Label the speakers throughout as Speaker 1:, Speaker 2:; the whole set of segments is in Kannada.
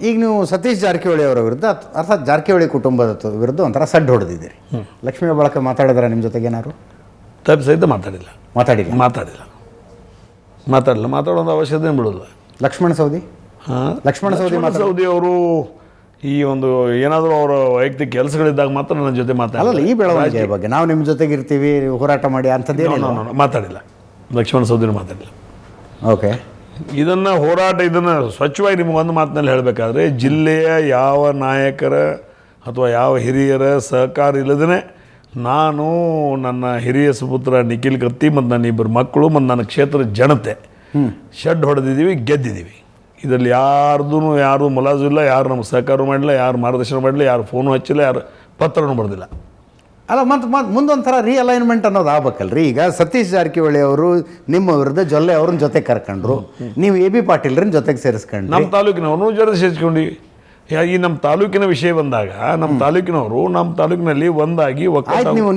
Speaker 1: ಈಗ ನೀವು ಸತೀಶ್ ಜಾರಕಿಹೊಳಿ ಅವರ ವಿರುದ್ಧ ಅರ್ಥಾತ್ ಜಾರಕಿಹೊಳಿ ಕುಟುಂಬದ ವಿರುದ್ಧ ಒಂಥರ ಸಡ್ಡು ಹೊಡೆದಿದ್ದೀರಿ. ಲಕ್ಷ್ಮೀ ಹೆಬ್ಬಾಳ್ಕರ್ ಮಾತಾಡಿದ್ರ ನಿಮ್ಮ ಜೊತೆಗೆ ಏನಾರು?
Speaker 2: ಸಹಿತ ಮಾತಾಡಿಲ್ಲ. ಮಾತಾಡೋದು ಅವಶ್ಯಕತೆ ಬಿಡೋಲ್ಲ.
Speaker 1: ಲಕ್ಷ್ಮಣ ಸವದಿ
Speaker 2: ಅವರು ಈ ಒಂದು ಏನಾದರೂ ಅವರ ವೈಯಕ್ತಿಕ ಕೆಲಸಗಳಿದ್ದಾಗ ಮಾತ್ರ ನನ್ನ ಜೊತೆ
Speaker 1: ಮಾತಾಡಲ್ಲ. ಈ ಬೆಳವಣಿಗೆ ಬಗ್ಗೆ ನಾವು ನಿಮ್ಮ ಜೊತೆಗೆ ಇರ್ತೀವಿ, ಹೋರಾಟ ಮಾಡಿ ಅಂಥದ್ದೇನು
Speaker 2: ಮಾತಾಡಿಲ್ಲ. ಲಕ್ಷ್ಮಣ ಸವದಿನೂ ಮಾತಾಡಿಲ್ಲ.
Speaker 1: ಓಕೆ,
Speaker 2: ಇದನ್ನು ಸ್ವಚ್ಛವಾಗಿ ನಿಮಗೆ ಒಂದು ಮಾತಿನಲ್ಲಿ ಹೇಳಬೇಕಾದ್ರೆ, ಜಿಲ್ಲೆಯ ಯಾವ ನಾಯಕರ ಅಥವಾ ಯಾವ ಹಿರಿಯರ ಸಹಕಾರ ಇಲ್ಲದೇ ನಾನು, ನನ್ನ ಹಿರಿಯ ಸುಪುತ್ರ ನಿಖಿಲ್ ಕತ್ತಿ ಮತ್ತು ನನ್ನ ಇಬ್ಬರು ಮಕ್ಕಳು ಮತ್ತು ನನ್ನ ಕ್ಷೇತ್ರದ ಜನತೆ ಶೆಡ್ ಹೊಡೆದಿದ್ದೀವಿ, ಗೆದ್ದಿದ್ದೀವಿ. ಇದರಲ್ಲಿ ಯಾರು ಮುಲಾಜು ಇಲ್ಲ, ಯಾರು ನಮ್ಗೆ ಸಹಕಾರ ಮಾಡಿಲ್ಲ, ಯಾರು ಮಾರ್ಗದರ್ಶನ ಮಾಡಲಿಲ್ಲ, ಯಾರು ಫೋನು ಹಚ್ಚಿಲ್ಲ, ಯಾರು ಪತ್ರನೂ ಬರೆದಿಲ್ಲ.
Speaker 1: ಅಲ್ಲ, ಮತ್ತು ಮುಂದೊಂಥರ ರೀಅಲೈನ್ಮೆಂಟ್ ಅನ್ನೋದು ಆಗ್ಬೇಕಲ್ರಿ. ಈಗ ಸತೀಶ್ ಜಾರಕಿಹೊಳಿ ಅವರು ನಿಮ್ಮ ವಿರುದ್ಧ ಜೊಲ್ಲೆ ಅವ್ರನ್ನ ಜೊತೆ ಕರ್ಕೊಂಡ್ರು, ನೀವು AB ಪಾಟೀಲ್ರನ್ನ ಜೊತೆಗೆ ಸೇರಿಸ್ಕೊಂಡು
Speaker 2: ನಮ್ಮ ತಾಲೂಕಿನವ್ರನ್ನೂ ಜೊತೆ ಸೇರಿಸ್ಕೊಂಡು ಈ ನಮ್ಮ ತಾಲೂಕಿನ ವಿಷಯ ಬಂದಾಗ ನಮ್ಮ ತಾಲೂಕಿನವರು ನಮ್ಮ ತಾಲೂಕಿನಲ್ಲಿ ಒಂದಾಗಿ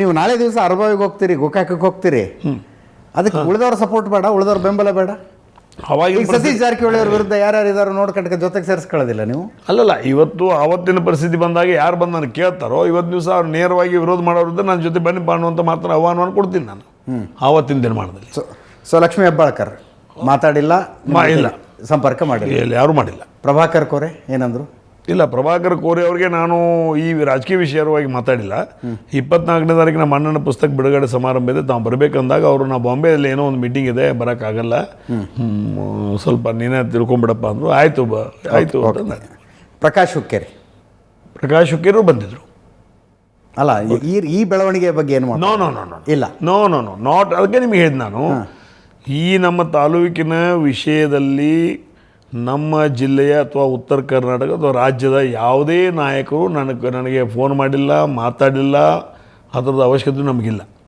Speaker 1: ನೀವು ನಾಳೆ ದಿವಸ ಅರಬಾವಿಗೆ ಹೋಗ್ತೀರಿ, ಗೋಕಾಕಕ್ಕೆ ಹೋಗ್ತೀರಿ, ಅದಕ್ಕೆ ಉಳಿದವ್ರ ಸಪೋರ್ಟ್ ಬೇಡ, ಉಳಿದವ್ರ ಬೆಂಬಲ ಬೇಡ. ಅವಾಗ ಸತೀಶ್ ಜಾರಕಿಹೊಳಿ ಅವ್ರ ವಿರುದ್ಧ ಯಾರ್ಯಾರು ಇದಾರೋ ನೋಡ್ಕೊಂಡ್ರೆ ಜೊತೆಗೆ ಸೇರಿಸ್ಕೊಳ್ಳೋದಿಲ್ಲ ನೀವು?
Speaker 2: ಅಲ್ಲಲ್ಲ, ಆವತ್ತಿನ ಪರಿಸ್ಥಿತಿ ಬಂದಾಗ ಯಾರು ಬಂದು ನನಗೆ ಕೇಳ್ತಾರೋ ಇವತ್ತು ದಿವಸ ಅವ್ರು ನೇರವಾಗಿ ವಿರೋಧ ಮಾಡೋದ್ರಿಂದ ನನ್ನ ಜೊತೆ ಬನ್ನಿ ಅನ್ನುವಂಥ ಮಾತ್ರ ಆಹ್ವಾನವನ್ನು ಕೊಡ್ತೀನಿ ನಾನು ಆವತ್ತಿನ ದಿನಮಾನದಲ್ಲಿ.
Speaker 1: ಸೊ ಲಕ್ಷ್ಮೀ ಹೆಬ್ಬಾಳ್ಕರ್ ಮಾತಾಡಿಲ್ಲ,
Speaker 2: ಇಲ್ಲ,
Speaker 1: ಸಂಪರ್ಕ ಮಾಡಿಲ್ಲ,
Speaker 2: ಯಾರೂ ಮಾಡಿಲ್ಲ.
Speaker 1: ಪ್ರಭಾಕರ್ ಕೋರೆ ಏನಂದ್ರು?
Speaker 2: ಇಲ್ಲ, ಪ್ರಭಾಕರ್ ಕೋರೆ ಅವ್ರಿಗೆ ನಾನು ಈ ರಾಜಕೀಯ ವಿಷಯವಾಗಿ ಮಾತಾಡಿಲ್ಲ. 24ನೇ ತಾರೀಕು ನಮ್ಮ ಅಣ್ಣನ ಪುಸ್ತಕ ಬಿಡುಗಡೆ ಸಮಾರಂಭ ಇದೆ, ತಾವು ಬರಬೇಕಂದಾಗ ಅವರು ನಾ ಬಾಂಬೆಯಲ್ಲಿ ಏನೋ ಒಂದು ಮೀಟಿಂಗ್ ಇದೆ, ಬರೋಕ್ಕಾಗಲ್ಲ, ಸ್ವಲ್ಪ ನೀನೇ ತಿಳ್ಕೊಂಬಿಡಪ್ಪ ಅಂದರು. ಆಯಿತು.
Speaker 1: ಪ್ರಕಾಶ್ ಹುಕ್ಕೇರಿ
Speaker 2: ಬಂದಿದ್ರು.
Speaker 1: ಅಲ್ಲ, ಈ ಬೆಳವಣಿಗೆ ಬಗ್ಗೆ ಏನು ಇಲ್ಲ,
Speaker 2: ನಾಟ್. ಅದಕ್ಕೆ ನಿಮಗೆ ಹೇಳಿದ್ ನಾನು, ಈ ನಮ್ಮ ತಾಲೂಕಿನ ವಿಷಯದಲ್ಲಿ ನಮ್ಮ ಜಿಲ್ಲೆಯ ಅಥವಾ ಉತ್ತರ ಕರ್ನಾಟಕ ಅಥವಾ ರಾಜ್ಯದ ಯಾವುದೇ ನಾಯಕರು ನನಗೆ ಫೋನ್ ಮಾಡಿಲ್ಲ, ಮಾತಾಡಿಲ್ಲ, ಅದರದ್ದು ಅವಶ್ಯಕತೆ ನಮಗಿಲ್ಲ.